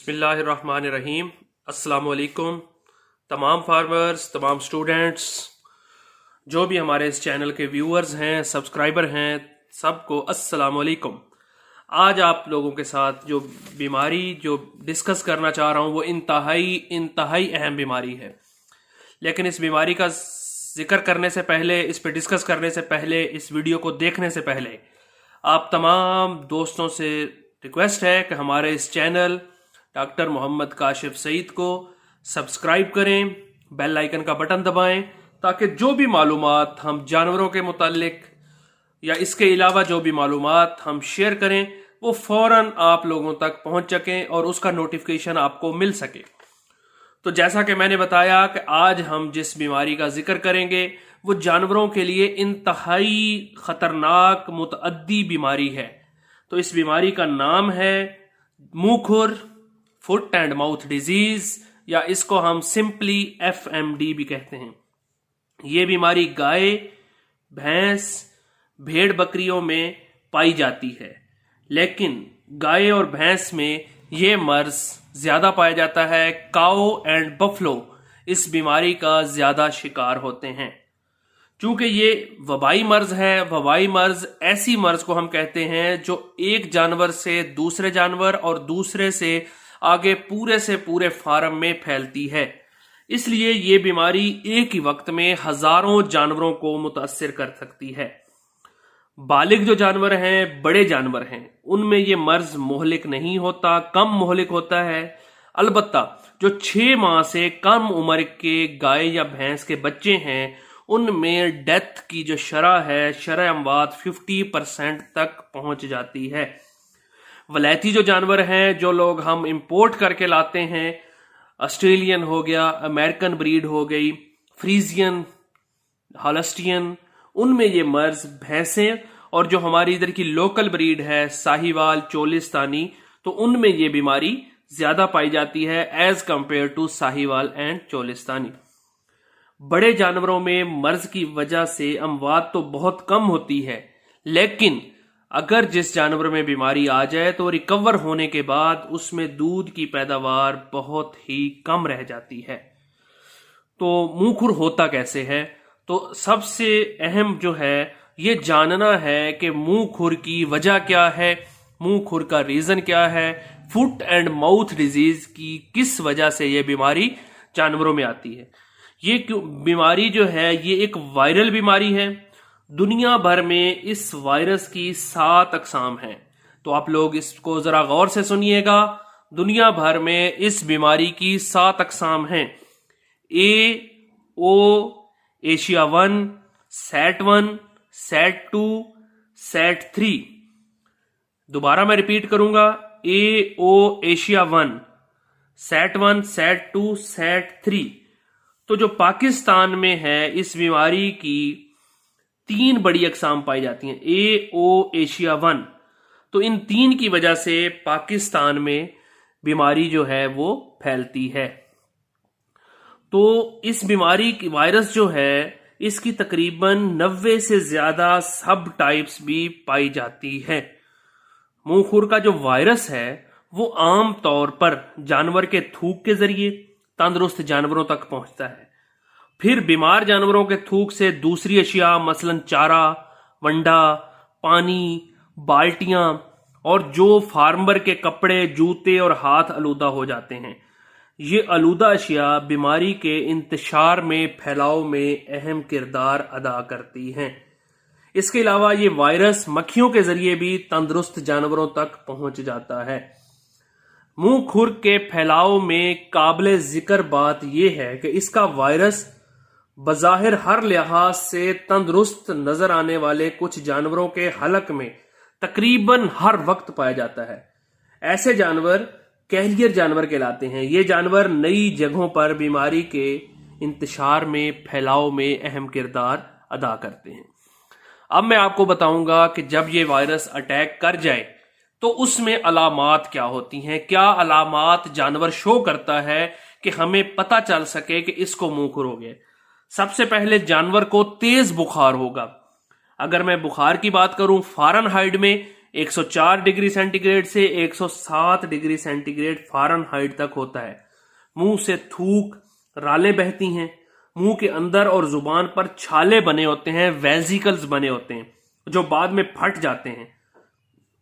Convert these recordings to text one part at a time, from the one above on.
बिस्मिल्लाहिर्रहमानिर्रहीम। अस्सलाम वालेकुम तमाम फार्मर्स, तमाम स्टूडेंट्स, जो भी हमारे इस चैनल के व्यूअर्स हैं, सब्सक्राइबर हैं, सबको अस्सलाम वालेकुम। आज आप लोगों के साथ जो बीमारी जो डिस्कस करना चाह रहा हूँ वो इंतहाई अहम बीमारी है। लेकिन इस बीमारी का जिक्र करने से पहले, इस पे डिस्कस करने से पहले, इस वीडियो को देखने से पहले आप तमाम दोस्तों से रिक्वेस्ट है कि हमारे इस चैनल डॉक्टर मोहम्मद काशिफ सईद को सब्सक्राइब करें, बेल आइकन का बटन दबाएं, ताकि जो भी मालूमात हम जानवरों के मुतालिक या इसके अलावा जो भी मालूमात हम शेयर करें वो फौरन आप लोगों तक पहुंच सकें और उसका नोटिफिकेशन आपको मिल सके। तो जैसा कि मैंने बताया कि आज हम जिस बीमारी का जिक्र करेंगे वो जानवरों के लिए इंतहाई खतरनाक मुतअद्दी बीमारी है। तो इस बीमारी का नाम है मुंह खुर, फुट एंड माउथ डिजीज, या इसको हम सिंपली FMD भी कहते हैं। ये बीमारी गाय, भैंस, भेड़ बकरियों में पाई जाती है, लेकिन गाय और भैंस में ये मर्ज ज्यादा पाया जाता है। काऊ एंड बफलो इस बीमारी का ज्यादा शिकार होते हैं। चूंकि ये वबाई मर्ज है, वबाई मर्ज ऐसी मर्ज को हम कहते हैं जो एक जानवर से दूसरे जानवर और दूसरे से आगे पूरे से पूरे फार्म में फैलती है। इसलिए ये बीमारी एक ही वक्त में हजारों जानवरों को मुतासिर कर सकती है। बालिग जो जानवर हैं, बड़े जानवर हैं, उनमें ये मर्ज मोहलिक नहीं होता, कम मोहलिक होता है। अलबत्ता जो 6 माह से कम उम्र के गाय या भैंस के बच्चे हैं उनमें डेथ की जो शरह है, शरह अमवात 50% तक पहुंच जाती है। वलैती जो जानवर हैं, जो लोग हम इंपोर्ट करके लाते हैं, ऑस्ट्रेलियन हो गया, अमेरिकन ब्रीड हो गई, फ्रीजियन, हॉलस्टियन, उनमें ये मर्ज भैंसें, और जो हमारी इधर की लोकल ब्रीड है साहिवाल, चोलिस्तानी, तो उनमें ये बीमारी ज्यादा पाई जाती है as compare to Sahiwal and Cholistani. बड़े जानवरों में मर्ज की वजह से अमवात तो बहुत कम होती है, लेकिन अगर जिस जानवर में बीमारी आ जाए तो रिकवर होने के बाद उसमें दूध की पैदावार बहुत ही कम रह जाती है। तो मुंह खुर होता कैसे है? तो सबसे अहम जो है ये जानना है कि मुंह खुर की वजह क्या है, मुंह खुर का रीजन क्या है, फुट एंड माउथ डिजीज की किस वजह से ये बीमारी जानवरों में आती है। ये बीमारी जो है ये एक वायरल बीमारी है। दुनिया भर में इस वायरस की 7 अकसाम हैं। तो आप लोग इसको जरा गौर से सुनिएगा। दुनिया भर में इस बीमारी की 7 अकसाम हैं। AO, Asia 1, SAT 1, SAT 2, SAT 3। दोबारा मैं रिपीट करूंगा, AO Asia 1, SAT 1, SAT 2, SAT 3। तो जो पाकिस्तान में है इस बीमारी की 3 बड़ी अकसाम पाई जाती हैं। AO एशिया 1, तो इन 3 की वजह से पाकिस्तान में बीमारी जो है वो फैलती है। तो इस बीमारी की वायरस जो है इसकी तकरीबन 90 से ज्यादा सब टाइप्स भी पाई जाती है। मुंह खुर का जो वायरस है वो आम तौर पर जानवर के थूक के जरिए तंदुरुस्त जानवरों तक पहुंचता है। फिर बीमार जानवरों के थूक से दूसरी अशिया मसलन चारा, वंडा, पानी, बाल्टियां और जो फार्मर के कपड़े, जूते और हाथ आलूदा हो जाते हैं। ये आलूदा अशिया बीमारी के इंतशार में, फैलाव में अहम किरदार अदा करती हैं। इसके अलावा ये वायरस मक्खियों के जरिए भी तंदुरुस्त जानवरों तक पहुंच जाता है। मुंह खुर के फैलाव में काबिले जिक्र बात यह है कि इसका वायरस बज़ाहिर हर लिहाज से तंदुरुस्त नजर आने वाले कुछ जानवरों के हलक में तकरीबन हर वक्त पाया जाता है। ऐसे जानवर कैरियर जानवर कहलाते हैं। ये जानवर नई जगहों पर बीमारी के इंतशार में, फैलाव में अहम किरदार अदा करते हैं। अब मैं आपको बताऊंगा कि जब ये वायरस अटैक कर जाए तो उसमें अलामात क्या होती हैं, क्या अलामात जानवर शो करता है कि हमें पता चल सके कि इसको मुंह खुर हो गया। सबसे पहले जानवर को तेज बुखार होगा। अगर मैं बुखार की बात करूं फ़ारेनहाइट में 104 डिग्री सेंटीग्रेड से 107 डिग्री सेंटीग्रेड फ़ारेनहाइट तक होता है। मुंह से थूक, रालें बहती हैं। मुंह के अंदर और जुबान पर छाले बने होते हैं, वेजिकल्स बने होते हैं जो बाद में फट जाते हैं।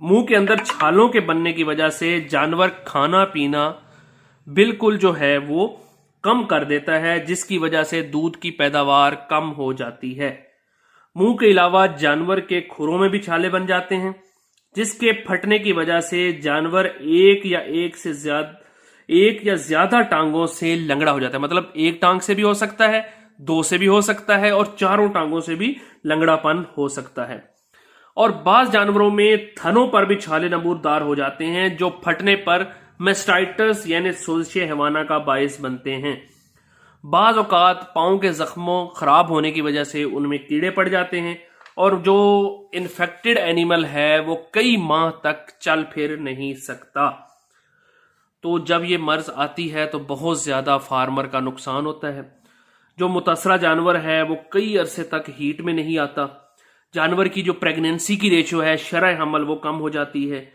मुंह के अंदर छालों के बनने की वजह से जानवर खाना पीना बिल्कुल जो है वो कम कर देता है, जिसकी वजह से दूध की पैदावार कम हो जाती है। मुंह के अलावा जानवर के खुरों में भी छाले बन जाते हैं, जिसके फटने की वजह से जानवर एक या ज्यादा टांगों से लंगड़ा हो जाता है। मतलब एक टांग से भी हो सकता है, दो से भी हो सकता है और चारों टांगों से भी लंगड़ापन हो सकता है। और बाज जानवरों में थनों पर भी छाले नमूदार हो जाते हैं, जो फटने पर मेस्टाइटिस यानी सोजिश हैवाना का बायस बनते हैं। बाज औकात पांव के जख्मों खराब होने की वजह से उनमें कीड़े पड़ जाते हैं और जो इन्फेक्टेड एनिमल है वो कई माह तक चल फिर नहीं सकता। तो जब ये मर्ज आती है तो बहुत ज्यादा फार्मर का नुकसान होता है। जो मुतासरा जानवर है वो कई अरसे तक हीट में नहीं आता। जानवर की जो प्रेगनेंसी की रेशियो है, शरह हमल, वो कम हो जाती है।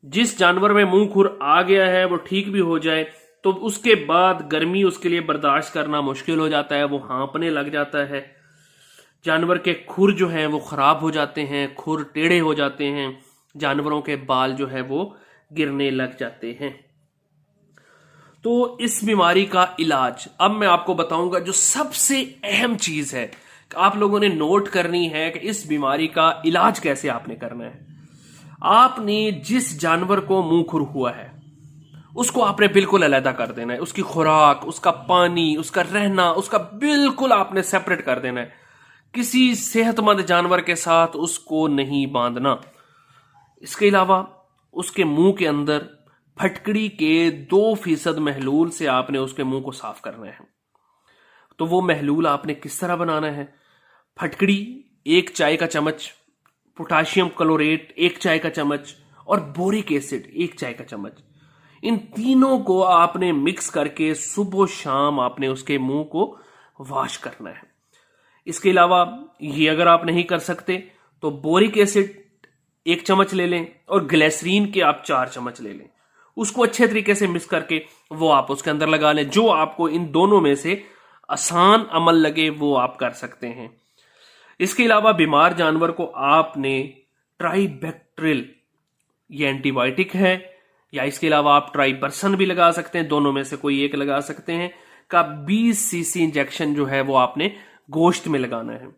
जिस जानवर में मुंह खुर आ गया है वो ठीक भी हो जाए तो उसके बाद गर्मी उसके लिए बर्दाश्त करना मुश्किल हो जाता है, वो हाँपने लग जाता है। जानवर के खुर जो हैं वो खराब हो जाते हैं, खुर टेढ़े हो जाते हैं, जानवरों के बाल जो है वो गिरने लग जाते हैं। तो इस बीमारी का इलाज अब मैं आपको बताऊंगा। जो सबसे अहम चीज है आप लोगों ने नोट करनी है कि इस बीमारी का इलाज कैसे आपने करना है। आपने जिस जानवर को मुंह खुर हुआ है उसको आपने बिल्कुल अलग कर देना है। उसकी खुराक, उसका पानी, उसका रहना, उसका बिल्कुल आपने सेपरेट कर देना है। किसी सेहतमंद जानवर के साथ उसको नहीं बांधना। इसके अलावा उसके मुंह के अंदर फटकड़ी के 2% महलूल से आपने उसके मुंह को साफ करना है। तो वो महलूल आपने किस तरह बनाना है? फटकड़ी 1 चाय का चम्मच, पोटाशियम क्लोरेट 1 चाय का चम्मच और बोरिक एसिड 1 चाय का चम्मच, इन तीनों को आपने मिक्स करके सुबह शाम आपने उसके मुंह को वॉश करना है। इसके अलावा ये अगर आप नहीं कर सकते तो बोरिक एसिड 1 चम्मच ले लें और ग्लिसरीन के आप 4 चम्मच ले लें। उसको अच्छे तरीके से मिक्स करके वो आप उसके अंदर लगा लें। जो आपको इन दोनों में से आसान अमल लगे वो आप कर सकते हैं। इसके अलावा बीमार जानवर को आपने ट्राइबैक्ट्रिल, ये एंटीबायोटिक है, या इसके अलावा आप ट्राइबर्सन भी लगा सकते हैं, दोनों में से कोई एक लगा सकते हैं, का 20 सीसी इंजेक्शन जो है वो आपने गोश्त में लगाना है।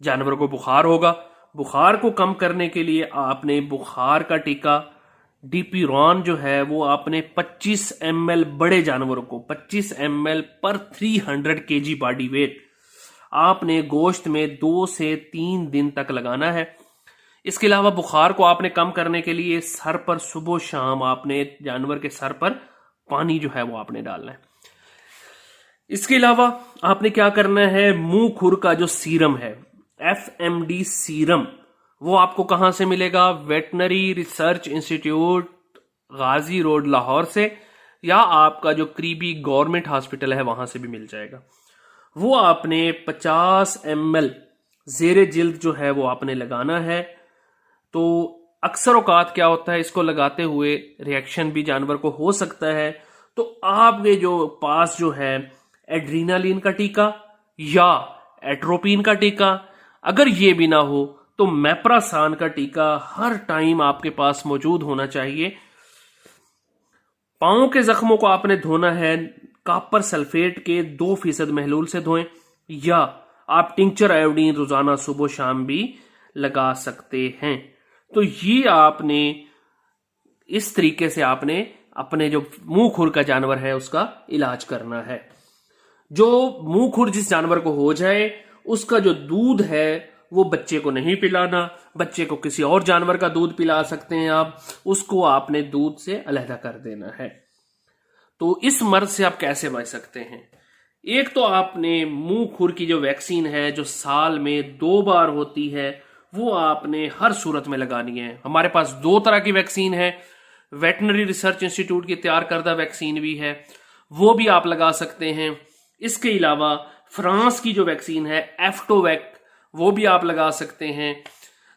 जानवर को बुखार होगा, बुखार को कम करने के लिए आपने बुखार का टीका डिपिरॉन जो है वो आपने 25 ml, बड़े जानवरों को 25 ml पर 300 kg बॉडी वेट आपने गोश्त में 2 से 3 दिन तक लगाना है। इसके अलावा बुखार को आपने कम करने के लिए सर पर सुबह शाम आपने जानवर के सर पर पानी जो है वो आपने डालना है। इसके अलावा आपने क्या करना है, मुंह खुर का जो सीरम है FMD सीरम, वो आपको कहां से मिलेगा? वेटनरी रिसर्च इंस्टीट्यूट गाजी रोड लाहौर से, या आपका जो करीबी गवर्नमेंट हॉस्पिटल है वहां से भी मिल जाएगा। वो आपने 50 ml जेरे जिल्द जो है वो आपने लगाना है। तो अक्सर औकात क्या होता है, इसको लगाते हुए रिएक्शन भी जानवर को हो सकता है। तो आपके जो पास जो है एड्रीनालिन का टीका या एट्रोपिन का टीका, अगर ये भी ना हो तो मैप्रासान का टीका हर टाइम आपके पास मौजूद होना चाहिए। पांव के जख्मों को आपने धोना है, कॉपर सल्फेट के 2% महलूल से धोएं, या आप टिंक्चर आयोडीन रोजाना सुबह शाम भी लगा सकते हैं। तो ये आपने इस तरीके से आपने अपने जो मुंह खुर का जानवर है उसका इलाज करना है। जो मुंह खुर जिस जानवर को हो जाए उसका जो दूध है वो बच्चे को नहीं पिलाना, बच्चे को किसी और जानवर का दूध पिला सकते हैं आप, उसको आपने दूध से अलहदा कर देना है। तो इस मर्ज से आप कैसे बच सकते हैं? एक तो आपने मुंह खुर की जो वैक्सीन है जो साल में 2 बार होती है वो आपने हर सूरत में लगानी है। हमारे पास 2 तरह की वैक्सीन है, वेटनरी रिसर्च इंस्टीट्यूट की तैयार करदा वैक्सीन भी है, वो भी आप लगा सकते हैं। इसके अलावा फ्रांस की जो वैक्सीन है एफ्टोवैक, वो भी आप लगा सकते हैं।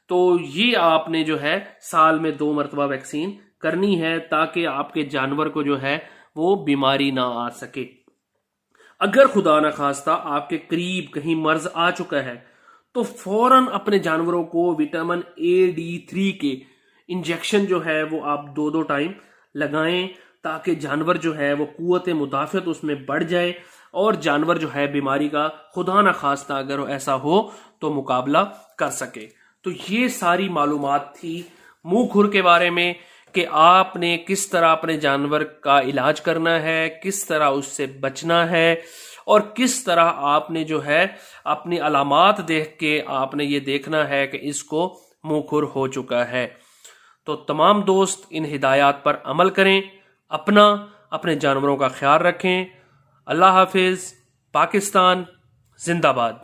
तो ये आपने जो है साल में 2 मरतबा वैक्सीन करनी है, ताकि आपके जानवर को जो है वो बीमारी ना आ सके। अगर खुदा न खास्ता आपके करीब कहीं मर्ज आ चुका है तो फौरन अपने जानवरों को विटामिन A-D3 के इंजेक्शन जो है वो आप 2-2 टाइम लगाएं, ताकि जानवर जो है वो कुव्वत मुदाफ़त उसमें बढ़ जाए और जानवर जो है बीमारी का खुदा न खास्ता अगर ऐसा हो तो मुकाबला कर सके। तो ये सारी मालूमात थी मुंह खुर के बारे में कि आपने किस तरह अपने जानवर का इलाज करना है, किस तरह उससे बचना है और किस तरह आपने जो है अपनी अलामात देख के आपने ये देखना है कि इसको मुंह खुर हो चुका है। तो तमाम दोस्त इन हिदायत पर अमल करें, अपने जानवरों का ख्याल रखें। अल्लाह हाफिज। पाकिस्तान जिंदाबाद।